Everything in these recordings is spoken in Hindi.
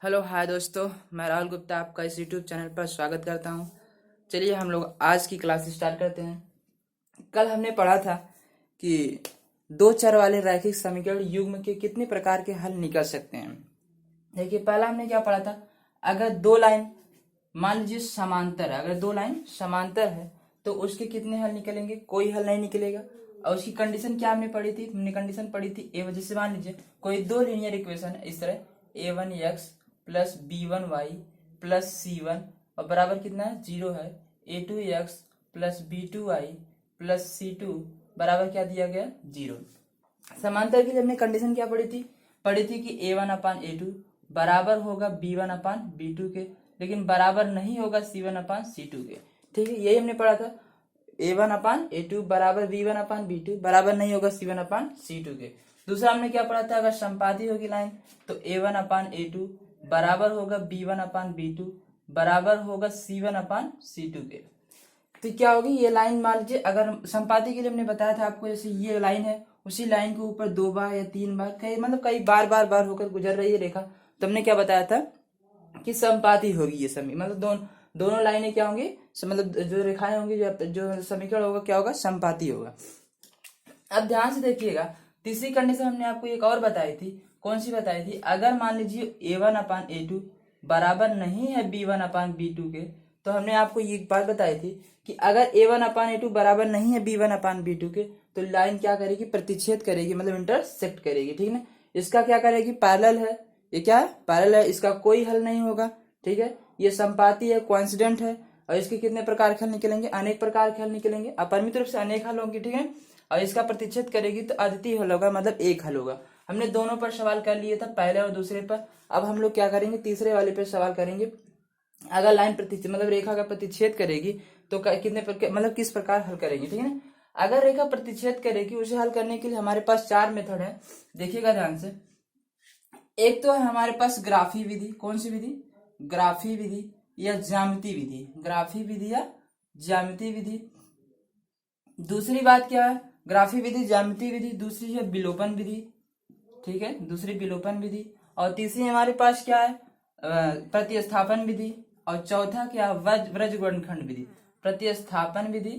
हेलो हाय दोस्तों, मैं राहुल गुप्ता आपका इस यूट्यूब चैनल पर स्वागत करता हूं। चलिए हम लोग आज की क्लास स्टार्ट करते हैं। कल हमने पढ़ा था कि दो चर वाले रैखिक समीकरण युग्म के कितने प्रकार के हल निकल सकते हैं। देखिए पहला हमने क्या पढ़ा था, अगर दो लाइन मान लीजिए समांतर है, अगर दो लाइन समांतर है तो उसके कितने हल निकलेंगे, कोई हल नहीं निकलेगा। और उसकी कंडीशन क्या हमने पढ़ी थी, हमने कंडीशन पढ़ी थी ए वजह से मान लीजिए कोई दो लीनियर इक्वेशन है इस तरह a1x plus b1y plus c1 और बराबर कितना है 0 है, a2x plus b2y plus c2 बराबर क्या दिया गया 0। समांतर के लिए हमने कंडीशन क्या पढ़ी थी कि a1 अपान a2 बराबर होगा b1 अपान b2 के, लेकिन बराबर नहीं होगा c1 अपान c2 के। ठीक है, यही हमने पढ़ा था, a1 अपान a2 बराबर b1 अपान b2 बराबर नहीं होगा c1 अपान c2 के। दूसरा हमने क्या पढ़ा था, अगर संपाती होगी लाइन तो a1 अपान a2 बराबर होगा b1 अपान b2 बराबर होगा c1 अपान c2 के। तो क्या होगी ये लाइन, मान लीजिए अगर संपाती के लिए हमने बताया था आपको, जैसे ये लाइन है उसी लाइन के ऊपर दो बार या तीन बार कई बार बार होकर गुजर रही है रेखा, तो हमने क्या बताया था कि संपाती होगी ये समी, मतलब दोनों लाइनें क्या होंगी, मतलब जो रेखाएं होंगी, जो समीकरण होगा क्या होगा, संपाती होगा। अब ध्यान से देखिएगा, तीसरी कंडीशन हमने आपको एक और बताई थी, कौन सी बताई थी, अगर मान लीजिए a1 अपान a2 बराबर नहीं है b1 अपान b2 के, तो हमने आपको ये बात बताई थी कि अगर a1 अपान a2 बराबर नहीं है b1 अपान b2 के तो लाइन क्या करेगी, प्रतिच्छेद करेगी, मतलब इंटरसेक्ट करेगी। ठीक है, इसका क्या करेगी, पैरेलल है, ये क्या है, पैरेलल है, इसका कोई हल नहीं होगा। ठीक है, ये संपाती है, कोइंसिडेंट है, और इसके कितने प्रकार के हल निकलेंगे, अनेक प्रकार के हल निकलेंगे, अपरिमित रूप से अनेक हल होंगे। ठीक है, और इसका प्रतिच्छेद करेगी तो अद्वितीय हल होगा, मतलब एक हल होगा। हमने दोनों पर सवाल कर लिए था, पहले और दूसरे पर। अब हम लोग क्या करेंगे, तीसरे वाले पर सवाल करेंगे। अगर लाइन प्रतिच्छेद मतलब रेखा का प्रतिच्छेद करेगी तो कितने मतलब किस प्रकार हल करेंगे। ठीक है ना, अगर रेखा प्रतिच्छेद करेगी उसे हल करने के लिए हमारे पास चार मेथड है, देखिएगा ध्यान से। एक तो है हमारे पास ग्राफी विधि, कौन सी विधि, ग्राफी विधि या ज्यामिति विधि, ग्राफी विधि या ज्यामिति विधि। दूसरी बात क्या है, ग्राफी विधि, ज्यामिति विधि, दूसरी है विलोपन विधि। ठीक है, दूसरी विलोपन विधि, और तीसरी हमारे पास क्या है, प्रतिस्थापन विधि, और चौथा क्या, व्रज गुणनखंड विधि। प्रतिस्थापन विधि,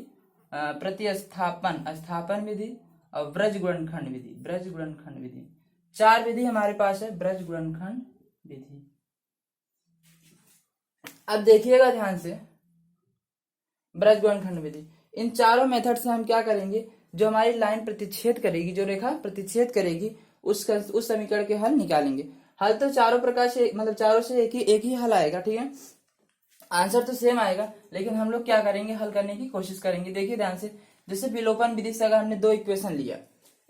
स्थापन विधि और व्रज गुणनखंड विधि, ब्रज गुणनखंड विधि। चार विधि हमारे पास है, ब्रज गुणनखंड विधि। अब देखिएगा ध्यान से, ब्रज गुणनखंड विधि, इन चारों मेथड से हम क्या करेंगे, जो हमारी लाइन प्रतिच्छेद करेगी, जो रेखा प्रतिच्छेद करेगी उस समीकरण के हल निकालेंगे। हल तो चारों प्रकार से, मतलब चारों से एक ही हल आएगा। ठीक है, आंसर तो सेम आएगा, लेकिन हम लोग क्या करेंगे, हल करने की कोशिश करेंगे। देखिए ध्यान से, जैसे विलोपन विधि से अगर हमने दो इक्वेशन लिया,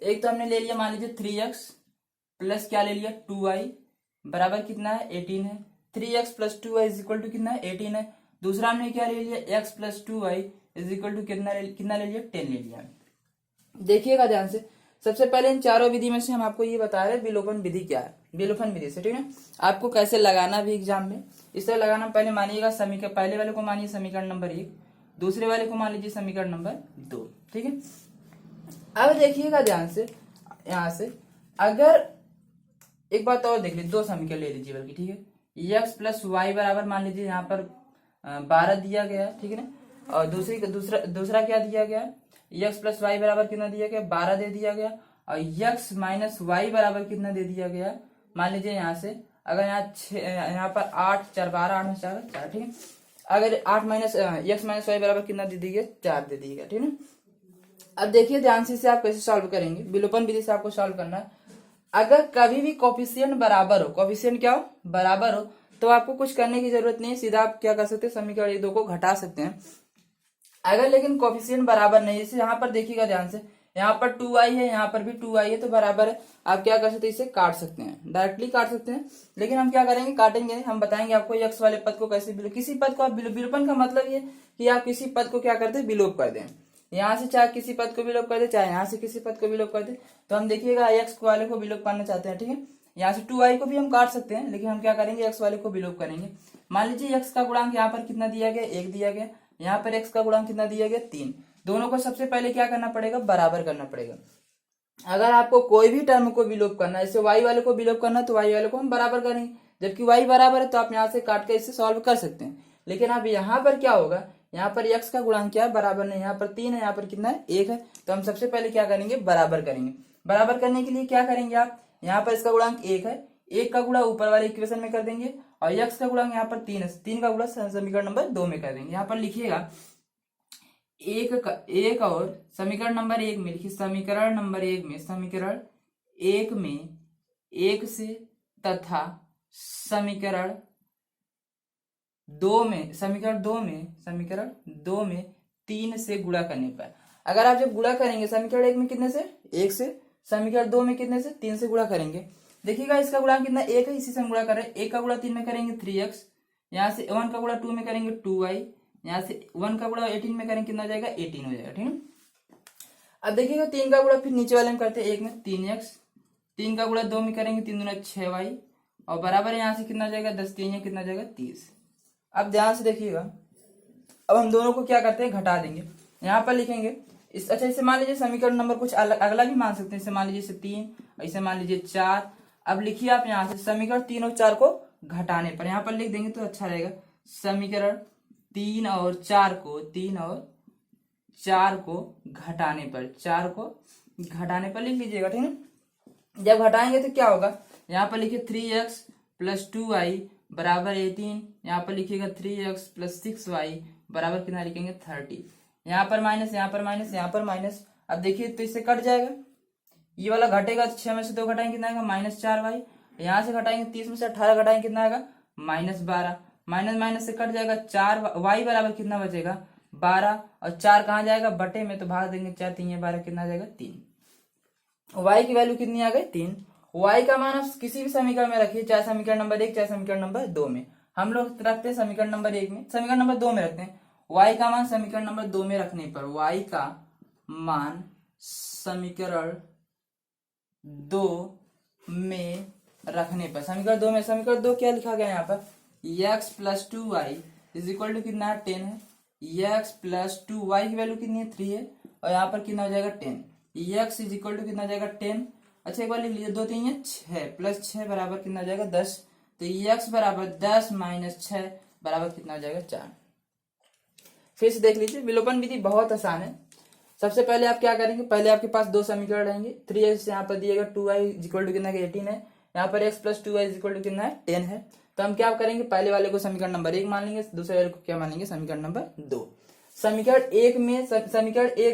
एक तो हमने ले लिया मान लीजिए 3x प्लस क्या ले लिया 2y बराबर कितना है 18 है, 3x plus 2y is equal to कितना है 18 है। दूसरा हमने क्या ले लिया x plus 2y is equal to कितना ले लिया 10 ले लिया। देखिएगा ध्यान से, सबसे पहले इन चारों विधि में से हम आपको ये बता रहे हैं विलोपन विधि क्या है। विलोपन विधि से, ठीक है, आपको कैसे लगाना भी एग्जाम में, इस तरह लगाना। पहले मानिएगा समीकरण, पहले वाले को मानिए समीकरण नंबर 1, दूसरे वाले को मान लीजिए समीकरण नंबर 2। ठीक है, अब देखिएगा ध्यान से, यहां से अगर एक बात और देख लीजिए, दो समीकरण ले लीजिए बल्कि। ठीक है, x प्लस वाई बराबर मान लीजिए यहाँ पर 12 दिया गया है। ठीक है ना, और दूसरा क्या दिया गया है, x प्लस वाई बराबर कितना दिया गया, 12 दे दिया गया, और x माइनस वाई बराबर कितना दे दिया गया, मान लीजिए यहाँ से, अगर यहाँ पर 8 4 12 8 में 4 4। ठीक है, अगर 8 माइनस x माइनस वाई बराबर कितना दे दिया 4 दे दिएगा। ठीक है, अब देखिए ध्यान से इसे आप कैसे सॉल्व करेंगे, विलोपन विधि से आपको सॉल्व करना है। अगर कभी भी कोफिशिएंट बराबर हो, कोफिशिएंट क्या हो, बराबर हो, तो आपको कुछ करने की जरूरत नहीं है, सीधा आप क्या कर सकते हैं, समीकरण 1 2 को घटा सकते हैं। अगर लेकिन कोफिशिएंट बराबर नहीं, जैसे यहाँ पर देखिएगा ध्यान से, यहाँ पर 2i है, यहाँ पर भी 2i है, तो बराबर है, आप क्या कर सकते हैं, इसे काट सकते हैं, डायरेक्टली काट सकते हैं। लेकिन हम क्या करेंगे, काटेंगे, हम बताएंगे आपको x वाले पद को कैसे किसी पद को आप विलोपन का मतलब ये कि आप किसी पद को क्या करते हैं, विलोप कर दें। यहाँ से चाहे किसी पद को विलोप कर दे, चाहे यहाँ से किसी पद को विलोप कर दे। तो हम देखिएगा x वाले को विलोप करना चाहते हैं। ठीक है, यहाँ से 2i को भी हम काट सकते हैं, लेकिन हम क्या करेंगे, x वाले को विलोप करेंगे। मान लीजिए x का गुणांक यहाँ पर कितना दिया गया, 1 दिया गया, यहाँ पर x का गुणांक कितना दिया गया 3। दोनों को सबसे पहले क्या करना पड़ेगा, बराबर करना पड़ेगा। अगर आपको कोई भी टर्म को विलोप करना है, जैसे y वाले को विलोप करना है, तो y वाले को हम बराबर करेंगे, जबकि y बराबर है तो आप यहाँ से काट के इसे सॉल्व कर सकते हैं। लेकिन अब यहाँ पर क्या होगा, यहाँ पर x का गुणांक क्या है, बराबर नहीं, यहाँ पर 3 है, यहाँ पर कितना है, 1 है। तो हम सबसे पहले क्या करेंगे, बराबर करेंगे। बराबर करने के लिए क्या करेंगे आप, यहाँ पर इसका गुणांक 1 है, 1 का गुणा ऊपर वाले इक्वेशन में कर देंगे और x का गुणांक यहाँ पर 3 है, 3 का गुणा समीकरण नंबर 2 में कर देंगे। यहाँ पर लिखिएगा एक और समीकरण नंबर 1 में लिखिए, समीकरण नंबर 1 में, समीकरण 1 में 1 से तथा समीकरण 2 में, समीकरण 2 में 3 से गुणा करने पर, अगर आप जब गुणा करेंगे समीकरण 1 में कितने से, 1 से, समीकरण 2 में कितने से, 3 से गुणा करेंगे। देखिएगा इसका गुणा कितना 1 है, इसी से हम गुणा कर रहे हैं। 1 का गुणा 3 में करेंगे 3x, यहाँ से 1 का गुणा 2 में करेंगे 2y, यहाँ से 1 का गुणा 18 में करेंगे कितना हो जाएगा, 18 हो जाएगा। ठीक है, अब देखिएगा 3 का गुणा फिर नीचे वाले में करते हैं 1 में 3x, 3 का गुणा 2 में करेंगे 3 दूना 6y और बराबर यहाँ से कितना जाएगा 10 3 है कितना जाएगा 30। अब ध्यान से देखिएगा, अब हम दोनों को क्या करते हैं, घटा देंगे। यहाँ पर लिखेंगे इस, अच्छा इसे मान लीजिए समीकरण नंबर कुछ अगला भी मान सकते हैं, इसे मान लीजिए इसे 3, इसे मान लीजिए 4। अब लिखिए आप यहाँ से समीकरण 3 और 4 को घटाने पर, यहाँ पर लिख देंगे तो अच्छा रहेगा, समीकरण 3 और 4 को घटाने पर, 4 को घटाने पर लिख लीजिएगा। ठीक है, जब घटाएंगे तो क्या होगा, यहाँ पर लिखिए 3x प्लस 2y बराबर 18, यहाँ पर लिखिएगा 3x प्लस 6y बराबर कितना लिखेंगे 30, यहाँ पर माइनस, यहाँ पर माइनस, यहाँ पर माइनस। अब देखिए तो इससे कट जाएगा, ये वाला घटेगा, 6 में से 2 घटाएंगे कितना आएगा -4y, यहाँ से घटाएंगे 30 में से 18 घटाएंगे कितना आएगा -12, माइनस माइनस से कट जाएगा, 4y बराबर कितना बचेगा 12 और 4 कहाँ जाएगा बटे में, तो भाग देंगे 4 3 12 कितना जाएगा 3। y की वैल्यू कितनी आ गई 3। y का मान आप किसी भी समीकरण में रखिए, चाहे समीकरण नंबर 1 चाहे समीकरण नंबर 2 में। हम लोग रखते हैं समीकरण नंबर 1 में, समीकरण नंबर 2 में रखते हैं। y का मान समीकरण नंबर 2 में रखने पर, y का मान समीकरण 2 में रखने पर, समीकरण 2 में, समीकरण 2 क्या लिखा गया यहाँ पर, x plus 2y is equal to कितना है 10 है, x प्लस 2y की वैल्यू कितनी है 3 है और यहाँ पर कितना हो जाएगा 10, x इज इक्वल टू कितना हो जाएगा 10। अच्छा एक बार लिख लीजिए, 2 3 है 6 प्लस 6 बराबर कितना हो जाएगा 10, तो x बराबर 10 माइनस 6 बराबर कितना हो जाएगा 4। फिर से देख लीजिए, विलोपन विधि बहुत आसान है। सबसे पहले आप क्या करेंगे, पहले आपके पास 2 समीकरण रहेंगे, 3x यहाँ पर दिएगा 2y इक्वल टू कितना 18 है, यहाँ पर x plus 2y equal to कितना है 10 है। तो हम क्या करेंगे, पहले वाले को समीकरण नंबर 1 मान लेंगे, दूसरे वाले को क्या मानेंगे समीकरण नंबर 2। समीकरण 1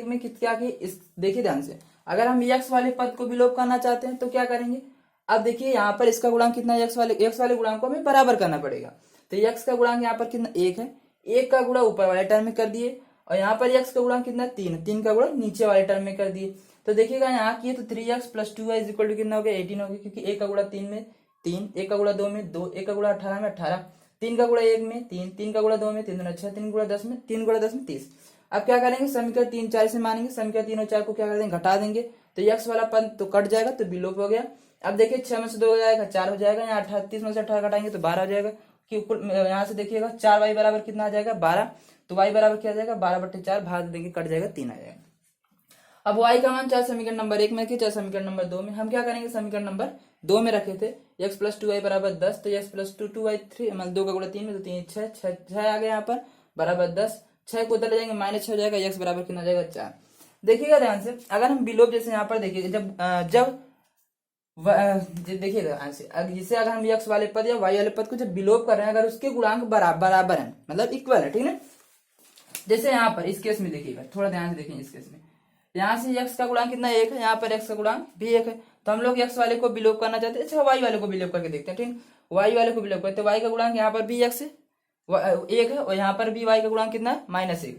में क्या की, देखिए ध्यान से, अगर हम x वाले पद को विलोप करना चाहते हैं तो क्या करेंगे, अब देखिए यहाँ पर इसका गुणांक कितना है, x वाले गुणांक को हमें बराबर करना पड़ेगा। तो x का गुणांक यहाँ पर कितना 1 है, 1 का गुणा ऊपर वाले टर्म में कर दिए और यहाँ पर x का गुणांक कितना 3, 3 का गुणा नीचे वाले टर्म में कर दिए। तो देखिएगा यहाँ किए तो 3x plus 2y is equal to कितना हो गया 18 हो गया, क्योंकि 1 का गुणा 3 में 3, 1 का गुणा 2 में 2, 1 का गुणा 18 में 18, 3 का गुणा 1 में 3, 3 का गुणा 2 में 3 6, 3 गुणा 10 में 3 गुणा 10 में 30। अब क्या करेंगे, समीकरण 3 4 से मानेंगे, समीकरण 3 और 4 को क्या कर देंगे, घटा देंगे, तो x वाला पद तो कट जाएगा तो विलोप हो गया। अब देखिए 6 में से 2 हो जाएगा 4 हो जाएगा, यहाँ 38 में से 18 घटाएंगे तो 12 हो जाएगा, कि यहाँ से देखिएगा 4y बराबर कितना आ जाएगा 12, तो y बराबर क्या आ जाएगा 12/4 भाग देंगे कट जाएगा 3 आ जाएगा। अब y का मान चाहे समीकरण नंबर 1 में रखे चाहे समीकरण नंबर 2 में, हम क्या करेंगे समीकरण नंबर 2 में रखे थे x प्लस 2y बराबर 10, तो x प्लस 2y 3 मतलब 2 का गुणा 3 में, तो 3 6 आ गया यहाँ पर बराबर 10, 6 को उधर जाएंगे माइनस 6 हो जाएगा, x बराबर कितना जाएगा 4। देखिएगा ध्यान से, अगर हम विलोप जैसे यहाँ पर देखिए जब देखिए ध्यान से, जिसे अगर हम x वाले पद या y वाले पद को जब विलोप कर रहे हैं, अगर उसके गुणांक बराबर है मतलब इक्वल है, ठीक है। जैसे यहाँ पर इस केस में देखिएगा, थोड़ा ध्यान से देखिए, इस केस में यहाँ से x का गुणांक कितना 1 है, यहाँ पर x का गुणांक भी 1 है, तो हम लोग x वाले को विलोप करना चाहते हैं। अच्छा y वाले को विलोप करके देखते हैं, ठीक, y वाले को विलोप करते हैं, y का गुणांक यहाँ पर भी x है 1 है और यहाँ पर भी y का गुणांक कितना है -1।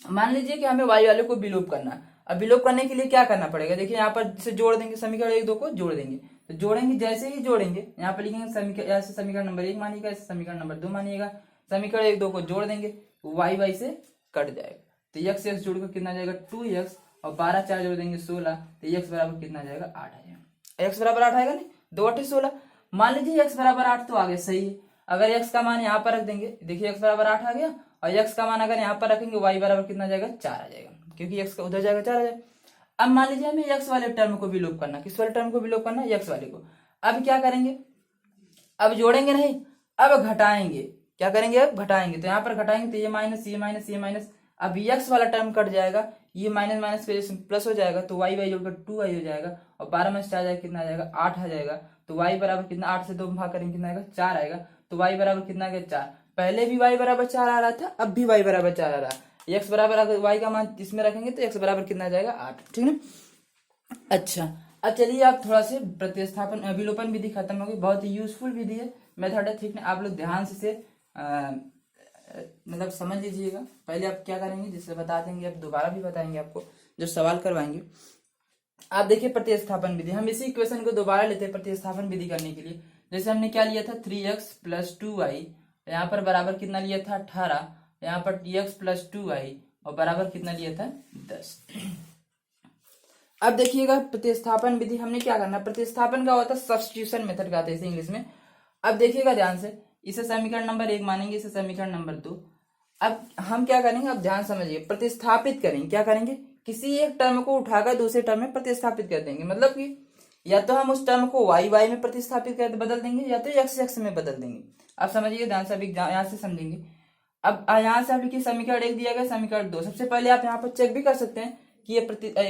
मान लीजिए कि हमें y वाले को विलोप करना है। अब विलोप करने के लिए क्या करना पड़ेगा, देखिए यहाँ पर से जोड़ देंगे, समीकरण 1 2 को जोड़ देंगे, तो जोड़ेंगे, जैसे ही जोड़ेंगे यहाँ पर लिखेंगे समीकरण, ऐसे समीकरण नंबर 1 मानिएगा, ऐसे समीकरण नंबर 2 मानिएगा, समीकरण 1 2 को जोड़ देंगे, y से कट जाएगा, तो x जोड़कर कितना जाएगा 2x और 12 4 जोड़ देंगे 16, तो x बराबर कितना जाएगा 8 आ जाएगा। x बराबर 8 आएगा नहीं, 2 8 16। मान लीजिए x बराबर 8 तो आगे सही है, अगर x का मान यहाँ पर रख देंगे, देखिए x बराबर 8 आ गया और x का मान अगर यहाँ पर रखेंगे y बराबर कितना जाएगा 4 आ जाएगा, क्योंकि x का उधर जाएगा 4 आ जाएगा। अब मान लीजिए हमें x वाले टर्म को विलोप करना, किस वाले टर्म को विलोप करना, x वाले को। अब क्या करेंगे, अब जोड़ेंगे नहीं, अब घटाएंगे। क्या करेंगे, अब घटाएंगे। तो यहाँ पर घटाएंगे तो ये माइनस ये माइनस ये माइनस, अब एक्स वाला टर्म कट जाएगा, ये माइनस माइनस के प्लस हो जाएगा, तो वाई वाई जोड़कर 2y हो जाएगा, और 12 में से 4 जाएगा कितना आ जाएगा, 8 आ जाएगा। तो y बराबर कितना, 8 से 2 भाग करेंगे कितना आएगा, 4 आएगा। तो y बराबर कितना आ गया, 4। पहले भी y बराबर 4 आ रहा था, अब भी y बराबर 4 आ रहा है। x बराबर अगर y का मान इसमें रखेंगे तो x बराबर कितना आ जाएगा, 8। ठीक है ना। अच्छा, अब चलिए आप थोड़ा से प्रतिस्थापन विलोपन विधि खत्म होगी, बहुत ही यूजफुल विधि है, मेथड है। ठीक है, आप लोग ध्यान से मतलब समझ लीजिएगा। पहले आप क्या करेंगे, जिससे बता देंगे, अब दोबारा भी बताएंगे आपको जो सवाल करवाएंगे। आप देखिए प्रतिस्थापन विधि, हम इसी इक्वेशन को दोबारा लेते हैं प्रतिस्थापन विधि करने के लिए। जैसे हमने क्या लिया था, 3x + 2y, यहाँ पर बराबर कितना लिया था, 18, यहाँ पर dx + 2y, और बराबर कितना लिया था, 10। अब देखिएगा प्रतिस्थापन विधि हमने क्या करना, प्रतिस्थापन का होता है सब्स्टिट्यूशन मेथड कहते हैं इसे इंग्लिश में। अब देखिएगा ध्यान से, इसे समीकरण नंबर 1 मानेंगे, इसे समीकरण नंबर 2। अब हम क्या करेंगे, अब ध्यान समझिए, प्रतिस्थापित करेंगे। क्या करेंगे, किसी एक टर्म को उठाकर दूसरे टर्म में प्रतिस्थापित कर देंगे। मतलब कि या तो हम उस टर्म को y y में प्रतिस्थापित कर बदल देंगे, या तो x x में बदल देंगे। अब समझिए ध्यान से, अभी यहाँ से समझेंगे। अब यहाँ से आप लिखिए समीकरण 1 दिया गया, समीकरण 2। सबसे पहले आप यहाँ पर चेक भी कर सकते हैं कि ये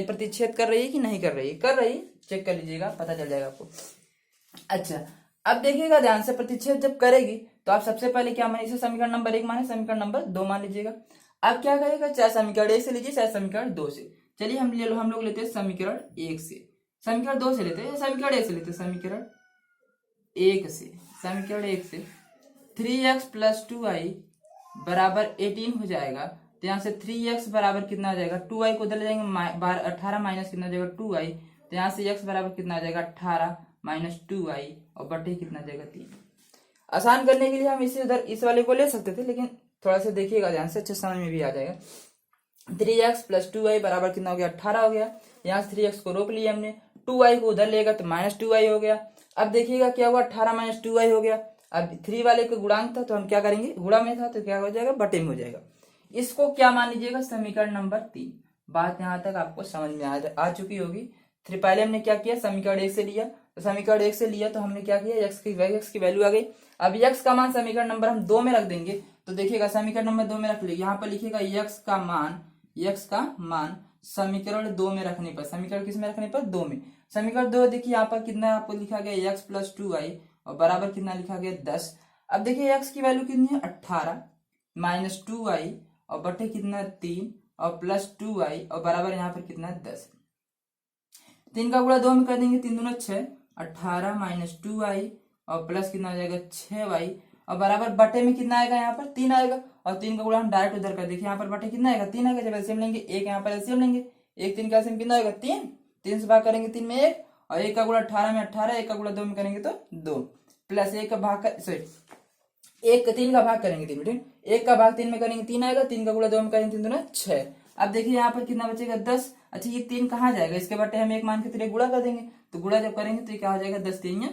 प्रतिच्छेद कर रही है कि नहीं कर रही है। कर रही है, चेक कर लीजिएगा, पता चल जाएगा आपको। अच्छा, अब देखिएगा ध्यान से, प्रतिच्छेद जब करेगी तो आप सबसे पहले क्या माने, इसे समीकरण नंबर 1 माने, समीकरण नंबर 2 मान लीजिएगा। अब क्या करेगा, चाहे समीकरण 1 से लीजिए, चाहे समीकरण 2 से। चलिए हम लोग लेते हैं समीकरण 1 से, समीकरण 2 से लेते हैं, समीकरण 1 से लेते हैं, समीकरण 1 से। समीकरण 1 से 3x + 2y बराबर 18 हो जाएगा। तो यहाँ से 3x बराबर कितना आ जाएगा, 2y को उधर ले जाएंगे, 18 माइनस कितना आ जाएगा, 2y। तो यहाँ से x बराबर कितना आ जाएगा, 18 - 2y, और बटे कितना आ जाएगा, 3। आसान करने के लिए हम इसे उधर इस वाले को ले सकते थे, लेकिन थोड़ा सा देखिएगा ध्यान से, अच्छे समझ में भी आ जाएगा। 3x + 2y बराबर कितना हो गया, 18 हो गया। यहाँ से 3x को रोक लिया हमने, 2y को उधर लेगा तो -2y हो गया। अब देखिएगा क्या हुआ, 18 - 2y हो गया। अब 3 वाले का गुणांक था तो हम क्या करेंगे, गुणा में था तो क्या हो जाएगा, बटे में हो जाएगा। इसको क्या मान लीजिएगा, समीकरण नंबर 3। बात यहाँ तक आपको समझ में आ चुकी होगी। पहले हमने क्या किया, समीकरण 1 से लिया, तो समीकरण 1 से लिया तो हमने क्या किया, x की वैल्यू आ गई। अब x का मान समीकरण नंबर हम 2 में रख देंगे, तो देखिएगा समीकरण नंबर 2 में रख लिया, यहाँ पर लिखिएगा x का मान समीकरण 2 में रखने पर, समीकरण किस में रखने पर, 2 में। समीकरण 2 देखिए यहाँ पर कितना आपको लिखा गया, x + 2y, और बराबर कितना लिखा गया, 10। अब देखिए x की वैल्यू कितनी है, 18 - 2y, और बटे कितना 3, और प्लस 2y, और बराबर यहाँ पर कितना 10। 3 का गुणा 2 में कर देंगे, 3 दूना 6, 18 - 2y, और प्लस कितना आ जाएगा, 6y, और बराबर बटे में कितना आएगा, यहाँ पर 3 आएगा। और 3 का गुणा हम डायरेक्ट उधर कर देखिए, यहाँ पर बटे कितना आएगा, 3 आएगा। जब एलसीएम लेंगे, एक यहाँ पर एलसीएम लेंगे, 1 3 का एलसीएम कितना आएगा, 3। 3 से भाग करेंगे 3 में 1, और 1 का गुणा 18 में 18, 1 का गुणा 2 में करेंगे तो 2, प्लस 1 का भाग 3 का भाग करेंगे 3 में, 1 का भाग 3 में करेंगे 3 आएगा, 3 का गुणा 2 में करेंगे 3 दूना 6। अब देखिए यहाँ पर कितना बचेगा, 10। अच्छा, ये 3 कहाँ जाएगा, इसके बटे हम 1 मान के 3 गुणा कर देंगे, तो गुणा जब करेंगे तो क्या हो जाएगा, 10 3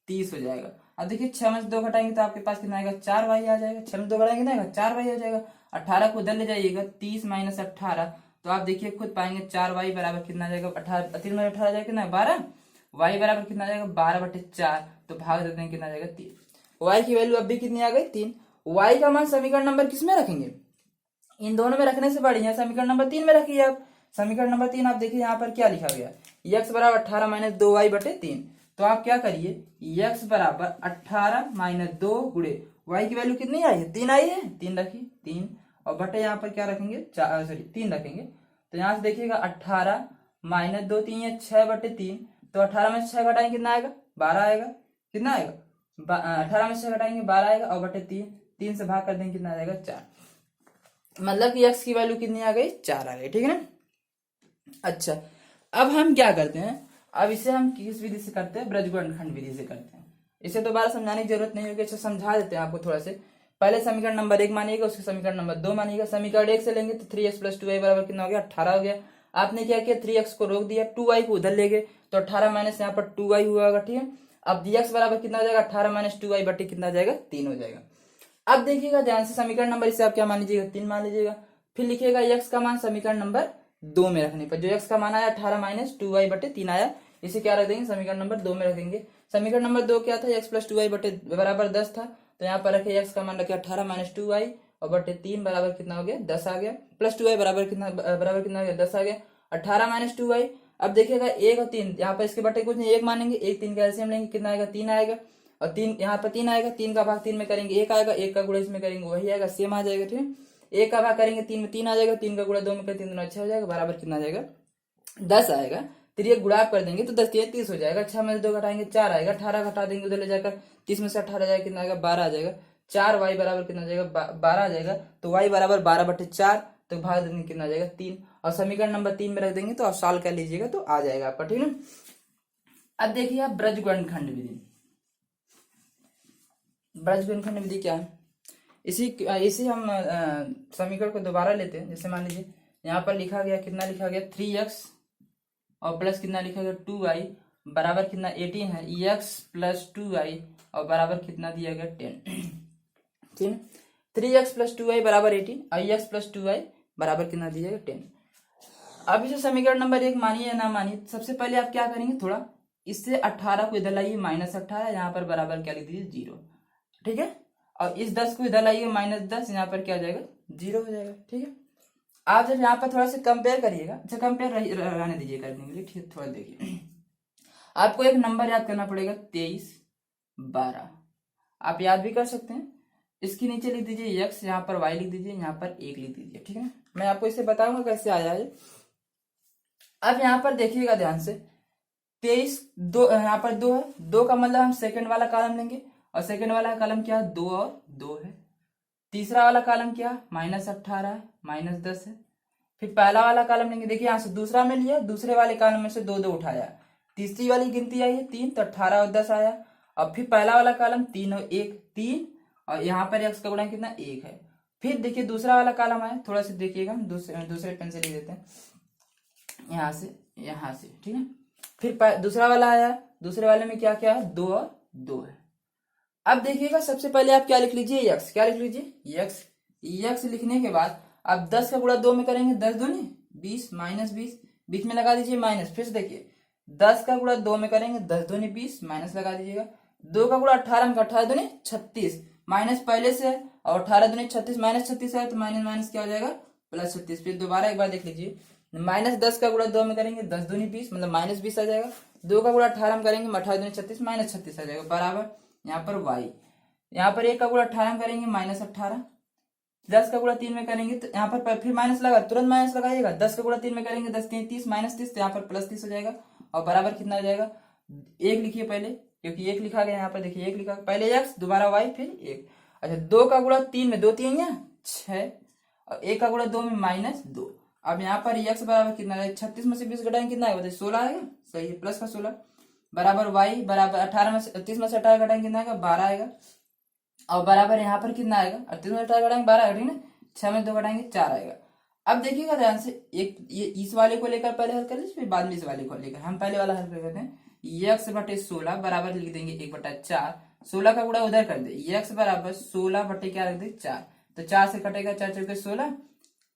30 हो जाएगा। अब देखिए 6 में से 2 घटाएंगे तो आपके पास कितना आएगा, 4y आ जाएगा। 6 में 2 घटाएंगे कितना आएगा, 4y हो जाएगा। 18 को उधर ले जाइएगा, 30 - 18, तो आप देखिए खुद पाएंगे 4y बराबर कितना आ जाएगा, 18 3 में 18 जाएगा कितना, 12। y बराबर कितना आ जाएगा, 12/4, तो भाग देते हैं कितना आ जाएगा, 3। y की वैल्यू अब भी कितनी आ गई, 3। y का मान समीकरण नंबर किस में रखेंगे, इन दोनों में रखने से बढ़िया समीकरण नंबर 3 में रखिए आप। समीकरण नंबर 3 आप देखिए यहाँ पर क्या लिखा गया, x बराबर 18 - 2y/3। तो आप क्या करिए, x बराबर 18 - 2 गुणे y की वैल्यू कितनी आई है, 3 आई है, 3 रखिए, 3, और बटे यहाँ पर क्या रखेंगे, 3 रखेंगे। तो यहाँ से देखिएगा 18 - 2 3 है, 6/3। तो 18 में 6 घटाएंगे कितना आएगा, 12 आएगा। कितना आएगा, 18 में 6 घटाएंगे 12 आएगा, और बटे 3 से भाग कर देंगे कितना आ जाएगा, 4। मतलब कि x की वैल्यू कितनी आ गई, 4 आ गई। ठीक है ना। अच्छा, अब हम क्या करते हैं, अब इसे हम किस विधि से करते हैं, ब्रजगुणनखंड विधि से करते हैं। इसे दोबारा समझाने की जरूरत नहीं होगी, अच्छा समझा देते हैं आपको थोड़ा से। पहले समीकरण नंबर 1 मानिएगा, उसके समीकरण नंबर 2 मानिएगा। समीकरण 1 से लेंगे तो 3x + 2y बराबर कितना हो गया, 18 हो गया। आपने क्या किया, 3x को रोक दिया, 2y को उधर ले गए, तो 18 माइनस यहाँ पर 2y हुआ होगा। ठीक है, अब dx बराबर कितना हो जाएगा, 18 - 2y बटे कितना आ जाएगा, 3 हो जाएगा। अब देखिएगा ध्यान से, समीकरण नंबर इसे आप क्या मान लीजिएगा, 3 मान लीजिएगा। फिर लिखिएगा x का मान समीकरण नंबर 2 में रखने पर, जो x का मान आया 18 - 2y/3 आया, इसे क्या रख देंगे, समीकरण नंबर 2 में रख देंगे। समीकरण नंबर 2 क्या था, एक्स प्लस 2y बटे बराबर 10 था, तो यहाँ पर रखे एक्स का मान रखे 18 माइनस 2y और बटे 3 बराबर कितना हो गया 10 आ गया, प्लस 2y बराबर कितना हो गया 10 आ गया, 18 माइनस 2y। अब देखिएगा 1 और 3 यहाँ पर इसके बटे कुछ नहीं, 1 मानेंगे, 1 3 का एलसीएम लेंगे, कितना आएगा 3 आएगा, और 3 यहाँ पर 3 आएगा, 3 का भाग 3 में करेंगे 1 आएगा, 1 का गुणा इसमें करेंगे वही आएगा, सेम आ जाएगा। ठीक है, 1 का भाग करेंगे 3 में 3 आ जाएगा, 3 का गुणा 2 में करेंगे 3 दूना 6 हो जाएगा, बराबर कितना आ जाएगा 10 आएगा। फिर ये गुणा कर देंगे तो 10 3 30 हो जाएगा, 6 में से 2 घटाएंगे 4 आएगा, 18 घटा देंगे उधर ले जाकर, 30 में से 18 जाएगा कितना आएगा 12 आ जाएगा, 4y बराबर कितना आ जाएगा 12 आ जाएगा, तो y बराबर 12 बटे 4, तो भाग देंगे कितना आ जाएगा 3, और समीकरण नंबर 3 में रख देंगे तो आप सॉल्व कर लीजिएगा तो आ जाएगा आपका। ठीक है, अब देखिए आप ब्रजगुणनखंड विधि। ब्रजगुणनखंड विधि क्या है, इसी हम समीकरण को दोबारा लेते हैं। जैसे मान लीजिए यहाँ पर लिखा गया, कितना लिखा गया 3x और प्लस कितना लिखा गया 2y बराबर कितना 18 है, x प्लस 2y और बराबर कितना दिया गया 10। ठीक है, 3x प्लस 2y बराबर 18 और x प्लस 2y बराबर कितना दिया गया 10। अब इसे समीकरण नंबर 1 मानिए या ना मानिए, सबसे पहले आप क्या करेंगे, थोड़ा इससे 18 को इधर लाइए -18, यहाँ पर बराबर क्या लिख दीजिए 0। ठीक है, और इस 10 को इधर लाइए -10, यहाँ पर क्या हो जाएगा 0 हो जाएगा। ठीक है, आप जब यहाँ पर थोड़ा सा कंपेयर करिएगा, अच्छा कंपेयर रहने दीजिए करने के लिए। ठीक है, थोड़ा देखिए, आपको एक नंबर याद करना पड़ेगा 23 12, आप याद भी कर सकते हैं। इसके नीचे लिख दीजिए x, यहाँ पर y लिख दीजिए, यहाँ पर 1 लिख दीजिए। ठीक है, मैं आपको इसे बताऊंगा कैसे आया है। अब यहाँ पर देखिएगा ध्यान से, 23 2, यहाँ पर 2 है, 2 का मतलब हम सेकंड वाला कॉलम लेंगे, और सेकंड वाला कॉलम क्या है 2 और 2 है। तीसरा वाला कॉलम क्या -18 है, -10 है। फिर पहला वाला कॉलम लेंगे, देखिए यहाँ से दूसरा में लिया, दूसरे वाले कॉलम में से 2 2 उठाया, तीसरी वाली गिनती आई है 3, तो 18 और 10 आया। अब फिर पहला वाला कॉलम 3 और 1 3, और यहाँ पर x का गुणा कितना 1 है। फिर देखिए दूसरा वाला कॉलम आया, थोड़ा सा देखिएगा, दूसरे पेन से लिख देते हैं, यहाँ से। ठीक है, फिर दूसरा वाला आया, दूसरे वाले में क्या क्या है 2 और 2 है। अब देखिएगा सबसे पहले आप क्या लिख लीजिए x, क्या लिख लीजिए x लिखने के बाद आप 10 का गुणा 2 में करेंगे, 10 दूनी 20 -20, बीच में लगा दीजिए माइनस। फिर से देखिए 10 का गुणा 2 में करेंगे, 10 दूनी 20 माइनस लगा दीजिएगा, 2 का गुणा 18 में 18 दूनी 36 माइनस पहले से है, और 18 दूनी 36 -36 है, तो माइनस क्या हो जाएगा +36। फिर दोबारा एक बार देख लीजिए, -10 का गुणा 2 में करेंगे, 10 दूनी 20 मतलब -20 आ जाएगा, 2 का गुणा 18 में करेंगे, 18 दूनी 36 -36 आ जाएगा, बराबर यहाँ पर y। यहाँ पर 1 का गुणा 18 में करेंगे -18, 10 का गुणा 3 में करेंगे, तो यहाँ पर फिर माइनस लगा, तुरंत माइनस लगाइएगा, 10 का गुणा 3 में करेंगे, 10 3 30 -30, तो यहाँ पर +30 हो जाएगा, और बराबर कितना हो जाएगा 1 लिखिए पहले, क्योंकि 1 लिखा गया यहाँ पर, देखिए 1 लिखा, पहले x दोबारा y फिर 1। अच्छा 2 का गुणा 3 में 2 3 6, और 1 का गुणा 2 में -2। अब यहाँ पर x बराबर कितना है, 36 में से 20 घटाएंगे कितना आएगा, 16 आएगा, सही है, प्लस का 16, बराबर y बराबर 18 में से 30 में से 18 घटाएंगे कितना आएगा 12 आएगा, और बराबर यहाँ पर कितना आएगा 38 में 18 घटाएंगे 12 आएगा। ठीक है, 6 में 2 घटाएंगे 4 आएगा। अब देखिएगा ध्यान से, एक ये इस वाले को लेकर पहले हल कर लीजिए, फिर बाद में इस वाले को लेकर, हम पहले वाला हल करते हैं। x बटे 16 बराबर लिख देंगे 1/4, 16 का गुणा उधर कर दे, x बराबर 16 बटे क्या रख दे 4, तो 4 से कटेगा 4 चौके 16,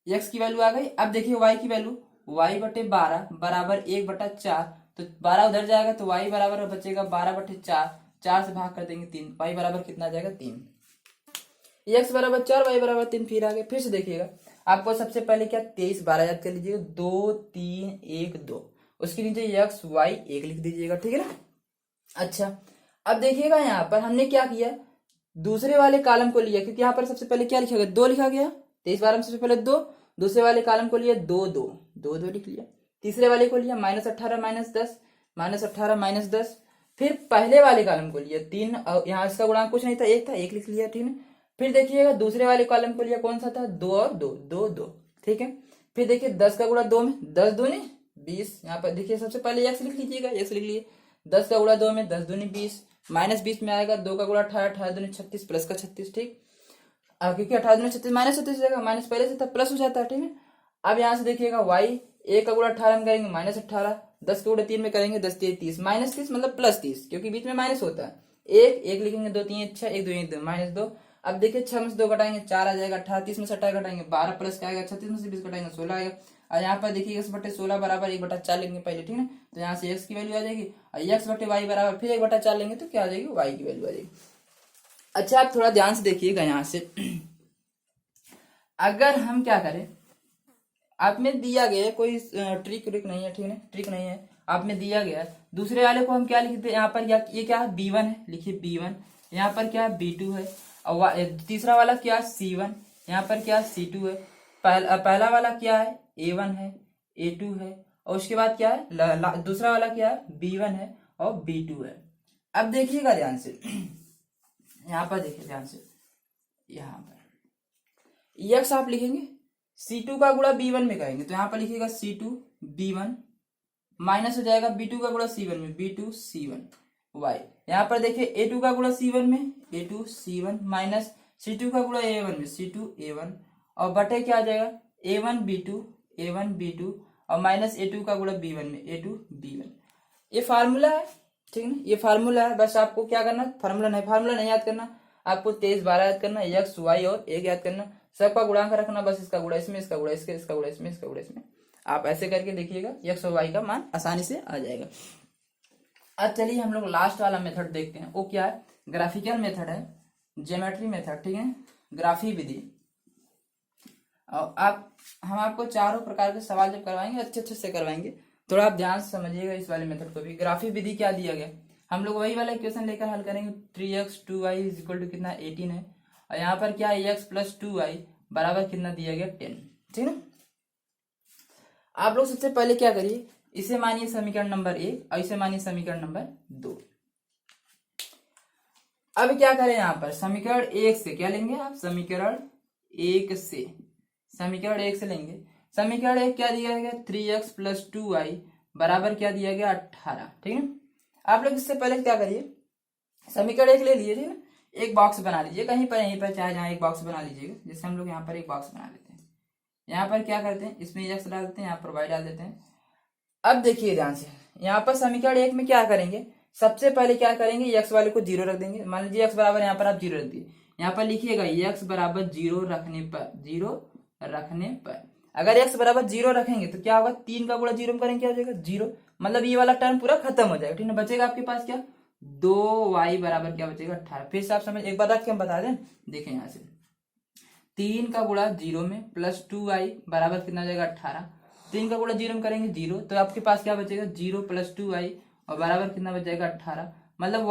x की वैल्यू आ गई। अब देखिए y की वैल्यू, y बटे 12 बराबर 1/4, तो 12 उधर जाएगा, तो y बराबर बचेगा 12/4, 4 से भाग कर देंगे 3, y बराबर कितना आ जाएगा 3, x बराबर 4 y बराबर 3। फिर आगे फिर से देखिएगा, आपको सबसे पहले क्या 23 12 याद कर लीजिएगा, 2 3 1 2, उसके नीचे x y 1 लिख दीजिएगा। ठीक है ना। अच्छा अब देखिएगा यहाँ पर हमने क्या किया, दूसरे वाले कॉलम को लिया, क्योंकि यहाँ पर सबसे पहले क्या लिखा गया 2 लिखा गया, 23 12 में सबसे पहले 2, दूसरे वाले कॉलम को लिया 2 2 2 2 लिख लिया, तीसरे वाले को लिया -18 -10 -18 -10, फिर पहले वाले कॉलम को लिया 3, और यहाँ इसका गुणांक कुछ नहीं था 1 था, 1 लिख लिया। ठीक है, फिर देखिएगा दूसरे वाले कॉलम को लिया, कौन सा था 2 और 2 2 2। ठीक है, फिर देखिए 10 का गुणा 2 में 10 दूनी 20, यहाँ पर देखिए सबसे पहले x लिख लीजिएगा, x लिख लिए, 10 का गुणा 2 में 10 दूनी 20 -20 में आएगा, 2 का गुणा 18 18 दूनी 36 प्लस का 36। ठीक, क्योंकि 18 दूनी 36 -36 हो जाएगा, माइनस पहले से था प्लस हो जाता है। ठीक है, अब यहाँ से देखिएगा y 1 का गुणा 18 में करेंगे -18, 10 का गुणा 3 में करेंगे 10 3 30 -30 मतलब +30, क्योंकि बीच में माइनस होता है, 1 लिखेंगे 2 3 6 1 2 1 2 -2। अब देखिए 6 में से 2 घटाएंगे 4 आ जाएगा, 18 30 में से 18 घटाएंगे 12 प्लस का आएगा, 36 में से 20 घटाएंगे 16 आएगा, और यहाँ पर देखिए x बटे 16 बराबर 1/4 लेंगे पहले, ठीक है। तो यहाँ से x की वैल्यू आ जाएगी और x बटे y बराबर फिर 1/4 लेंगे तो क्या आ जाएगी, y की वैल्यू आ जाएगी। अच्छा आप थोड़ा ध्यान से देखिएगा यहाँ से, अगर हम क्या करें, आप में दिया गया है, कोई ट्रिक नहीं है, ठीक है, ट्रिक नहीं है, आप में दिया गया है। दूसरे वाले को हम क्या लिखते हैं, यहाँ पर ये क्या है, b1 है, लिखिए b1। यहाँ पर क्या है, b2 है। और तीसरा वाला क्या है, c1। यहाँ पर क्या है, c2 है। पहला वाला क्या है, a1 है, a2 है। और उसके बाद क्या है, दूसरा वाला क्या है, b1 है और b2 है। अब देखिएगा ध्यान से, यहाँ पर देखिए ध्यान से, यहाँ पर यक्स आप लिखेंगे, c2 का गुणा b1 में करेंगे तो यहाँ पर लिखिएगा c2 b1 माइनस हो जाएगा b2 का गुणा c1 में b2 c1 y। यहाँ पर देखिए a2 का गुणा c1 में a2 c1 माइनस c2 का गुणा a1 में c2 a1 और बटे क्या आ जाएगा a1 b2 और माइनस a2 का गुणा b1 में a2 b1। ये फार्मूला है, ठीक है, ये फार्मूला है। बस आपको क्या करना, फार्मूला नहीं याद करना, आपको 23 12 याद करना, x y और 1 याद करना, सबका गुणांक रखना, बस इसका गुणा इसमें, इसका गुणा इसके, इसका गुणा इसमें, इसका गुणा इसमें। आप ऐसे करके देखिएगा x और y का मान आसानी से आ जाएगा। अब चलिए हम लोग लास्ट वाला मेथड देखते हैं, वो क्या है, ग्राफिकल मेथड है, ज्योमेट्री मेथड, ठीक है, ग्राफी विधि। और हम आपको चारों प्रकार के सवाल जब करवाएंगे अच्छे से करवाएंगे, थोड़ा आप ध्यान से समझिएगा इस वाले मेथड को भी। ग्राफी विधि क्या दिया गया, हम लोग वही वाला इक्वेशन लेकर हल करेंगे। 3x 2y = कितना, 18 है। और यहाँ पर क्या है, x + 2y बराबर कितना दिया गया, 10, ठीक है। आप लोग सबसे पहले क्या करिए, इसे मानिए समीकरण नंबर 1 और इसे मानिए समीकरण नंबर 2। अब क्या करें, यहाँ पर समीकरण 1 से क्या लेंगे आप, समीकरण 1 से लेंगे। समीकरण 1 क्या दिया गया, 3x + 2y बराबर क्या दिया गया, 18, ठीक है। आप लोग इससे पहले क्या करिए, समीकरण 1 ले लीजिए, ठीक है, एक बॉक्स बना लीजिए कहीं पर, यहीं पर चाहे जहां एक बॉक्स बना लीजिएगा। जैसे हम लोग यहाँ पर एक बॉक्स बना लेते हैं, यहाँ पर क्या करते हैं, इसमें x डाल देते हैं, यहाँ पर y डाल देते हैं। अब देखिए ध्यान से, यहाँ पर समीकरण 1 में क्या करेंगे, सबसे पहले क्या करेंगे, x वाले को 0 रख देंगे। मान लीजिए x बराबर, यहाँ पर आप 0 रख दिए, यहाँ पर लिखिएगा x बराबर 0 रखने पर अगर x बराबर 0 रखेंगे तो क्या होगा, 3 का गुणा 0 में करेंगे क्या हो जाएगा, 0। मतलब ये वाला टर्म पूरा खत्म हो जाएगा, ठीक है। बचेगा आपके पास क्या, 2y बराबर क्या बचेगा, 18। फिर से आप समझ, एक बार रख के हम बता दें, देखें यहाँ से, 3 का गुणा 0 में प्लस 2y बराबर कितना हो जाएगा, 18। 3 का गुणा 0 में करेंगे 0, तो आपके पास क्या बचेगा, 0 + 2y और बराबर कितना बचेगा, 18। मतलब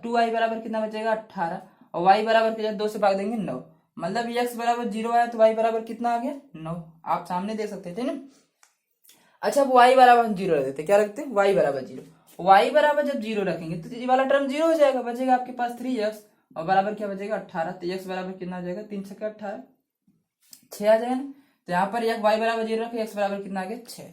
2y बराबर कितना बचेगा, 18 और y बराबर कितना, 2 से भाग देंगे 9। मतलब x बराबर 0 आया तो y बराबर कितना आ गया, 9। आप सामने देख सकते हैं, ठीक है। अच्छा अब y बराबर 0 रख देते, क्या रखते हैं, y बराबर 0। y बराबर जब 0 रखेंगे तो ये वाला टर्म 0 हो जाएगा, बचेगा आपके पास 3x और बराबर क्या बचेगा, 18। तो x बराबर कितना हो जाएगा, 3 × 6 = 18, 6 आ जाएगा ना। तो यहाँ पर y बराबर 0 रखे, x बराबर कितना आ गया, 6।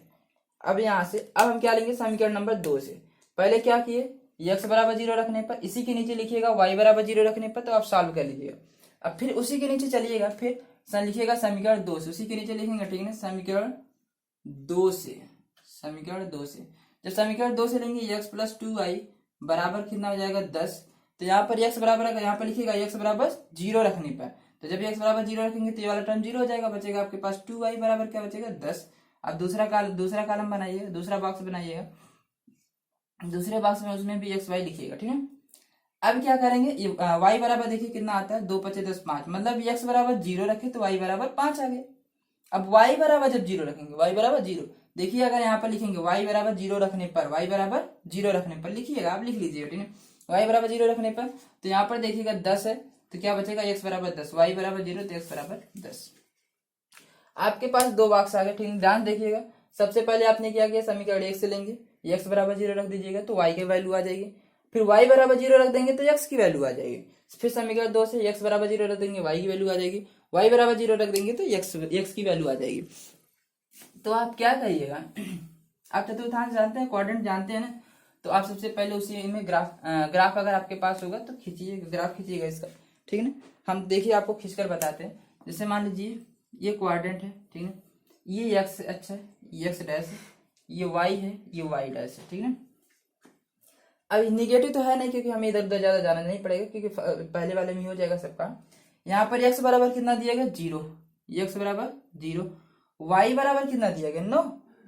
अब यहाँ से अब हम क्या लेंगे, समीकरण नंबर 2 से। पहले क्या किए, x बराबर 0 रखने पर इसी के नीचे लिखिएगा y बराबर 0 रखने पर, तो आप सॉल्व कर लीजिएगा। अब फिर उसी के नीचे चलिएगा, फिर लिखिएगा समीकरण 2 से, उसी के नीचे लिखेंगे, ठीक है, समीकरण 2 से। जब समीकरण 2 से लेंगे x + 2y बराबर कितना हो जाएगा, 10। तो यहाँ पर x बराबर, यहाँ पर लिखिएगा x बराबर 0 रखने पर, तो जब x बराबर 0 रखेंगे तो ये वाला टर्म 0 हो जाएगा, बचेगा आपके पास 2y बराबर क्या बचेगा, 10। अब दूसरा कॉलम बनाइएगा, दूसरा बॉक्स बनाइएगा, दूसरे बॉक्स में उसमें भी x y लिखिएगा, ठीक है। अब क्या करेंगे, y बराबर देखिए कितना आता है, 2 × 5 = 10, 5। मतलब x बराबर 0 रखे तो y बराबर 5 आ गए। अब y बराबर जब 0 रखेंगे, y बराबर 0, देखिए अगर यहाँ पर लिखेंगे y बराबर 0 रखने पर, y बराबर 0 रखने पर लिखिएगा, आप लिख लीजिएगा, ठीक है, y बराबर 0 रखने पर, तो यहाँ पर देखिएगा 10 है, तो क्या बचेगा, x बराबर 10, y बराबर 0 तो x बराबर 10। आपके पास 2 बॉक्स आ गए, ठीक है, ध्यान देखिएगा। सबसे पहले आपने क्या किया, समीकरण 1 से लेंगे, x बराबर 0 रख दीजिएगा तो y की वैल्यू आ जाएगी। फिर y बराबर 0 रख देंगे तो x की वैल्यू आ जाएगी। फिर समीकरण 2 से x बराबर 0 रख देंगे, y की वैल्यू आ जाएगी। y बराबर 0 रख देंगे तो x की वैल्यू आ जाएगी। तो आप क्या करिएगा, आप चतुर्थांश जानते हैं, क्वाड्रेंट जानते हैं ना, तो आप सबसे पहले उसी में ग्राफ अगर आपके पास होगा तो खींचिएगा, ग्राफ खींचिएगा इसका, ठीक है ना। हम देखिए आपको खींचकर बताते हैं। जैसे मान लीजिए ये क्वाड्रेंट है, ठीक है, ये x अच्छा है, ये x डैश है, ये y है, ये y डैश है, ठीक है। अब निगेटिव तो है नहीं, क्योंकि हमें इधर उधर ज्यादा जाना नहीं पड़ेगा, क्योंकि पहले वाले में हो जाएगा सबका। यहाँ पर x बराबर कितना दिया गया, 0, x बराबर 0 y बराबर कितना दिया गया 9,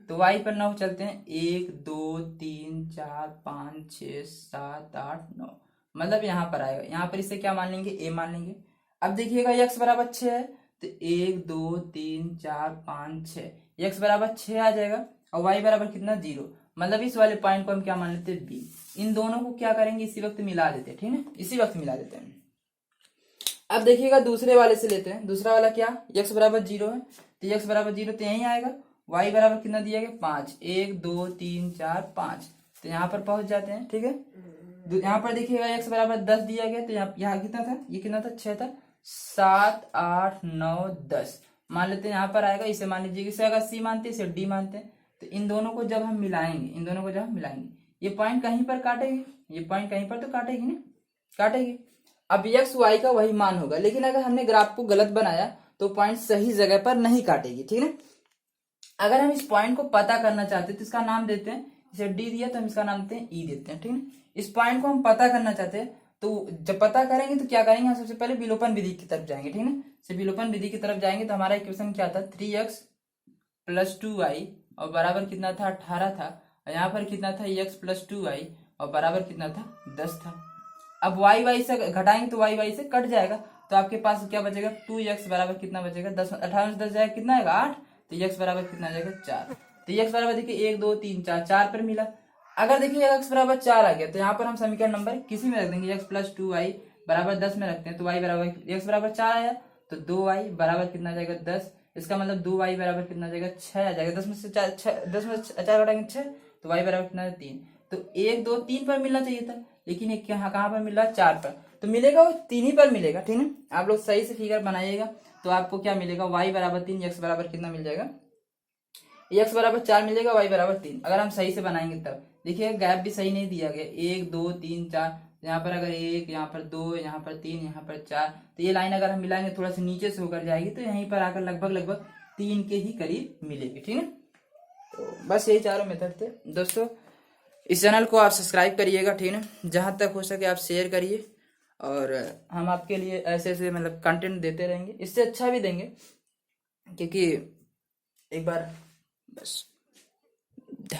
तो y पर 9 चलते हैं 1 2 3 4 5 6 7 8 9, मतलब यहाँ पर आएगा। यहाँ पर इसे क्या मान लेंगे, a मान लेंगे। अब देखिएगा x बराबर 6 है तो 1 2 3 4 5 6, x बराबर 6 आ जाएगा और y बराबर कितना 0, मतलब इस वाले पॉइंट को हम क्या मान लेते हैं b। इन दोनों को क्या करेंगे, इसी वक्त मिला देते हैं, ठीक है, इसी वक्त मिला देते हैं। अब देखिएगा दूसरे वाले से लेते हैं। दूसरा वाला क्या, x बराबर 0 है तो x बराबर 0 तो यही आएगा। y बराबर कितना दिया गया 5, 1 2 3 4 5, तो यहाँ पर पहुंच जाते हैं, ठीक है। यहाँ पर देखिएगा x बराबर 10 दिया गया तो यहाँ कितना था, ये कितना था 6 था, 7 8 9 10 मान लेते हैं, यहाँ पर आएगा। इसे मान लीजिए, इसे अगर c मानते हैं इसे d मानते हैं, तो इन दोनों को जब हम मिलाएंगे, इन दोनों को जब हम मिलाएंगे, ये पॉइंट कहीं पर काटेगी, ये पॉइंट कहीं पर तो काटेगी ना, काटेगी। अब x y का वही मान होगा, लेकिन अगर हमने ग्राफ को गलत बनाया तो पॉइंट सही जगह पर नहीं काटेगी, ठीक है। अगर हम इस पॉइंट को पता करना चाहते हैं तो इसका नाम देते हैं, जैसे डी दिया तो हम इसका नाम देते हैं ई देते हैं, ठीक है। इस पॉइंट को हम पता करना चाहते हैं तो जब पता करेंगे तो क्या करेंगे, हम सबसे पहले विलोपन विधि की तरफ जाएंगे, ठीक है ना। विलोपन विधि की तरफ जाएंगे तो हमारा इक्वेशन क्या था, 3x + 2y और बराबर कितना था 18 था, और यहाँ पर कितना था x + 2y और बराबर कितना था 10 था। अब y से घटाएंगे तो y से कट जाएगा, तो आपके पास क्या बचेगा 2x बराबर कितना बचेगा 10, 18 से 10 जाएगा कितना आएगा 8, तो x बराबर कितना आ जाएगा 4। तो x बराबर देखिए 1 2 3 4, 4 पर मिला। अगर देखिए x बराबर 4 आ गया तो यहाँ पर हम समीकरण नंबर किसी में रख देंगे, x + 2y बराबर 10 में रखते हैं, तो y बराबर x बराबर 4 आया तो 2y बराबर कितना आ जाएगा 10, इसका मतलब 2y बराबर कितना आ जाएगा 6 आ जाएगा। 10 में से 4 घटाएंगे 6, तो y बराबर कितना है 3। तो 1 2 3 पर मिलना चाहिए था, लेकिन एक कहाँ पर मिल रहा है 4 पर, तो मिलेगा वो 3 ही पर मिलेगा, ठीक है। आप लोग सही से फिगर बनाइएगा तो आपको क्या मिलेगा, y बराबर 3, x बराबर कितना मिल जाएगा, x बराबर 4 मिल जाएगा, y बराबर 3। अगर हम सही से बनाएंगे तब देखिए गैप भी सही नहीं दिया गया, 1 2 3 4, यहाँ पर अगर 1 यहाँ पर 2 यहाँ पर 3 यहाँ पर 4, तो ये लाइन अगर हम मिलाएंगे थोड़ा सा नीचे से होकर जाएगी तो यहीं पर आकर लगभग 3 के ही करीब मिलेगी, ठीक है। तो बस यही चारों मेथड थे दोस्तों। इस चैनल को आप सब्सक्राइब करिएगा, ठीक है, जहाँ तक हो सके आप शेयर करिए, और हम आपके लिए ऐसे ऐसे मतलब कंटेंट देते रहेंगे, इससे अच्छा भी देंगे, क्योंकि एक बार बस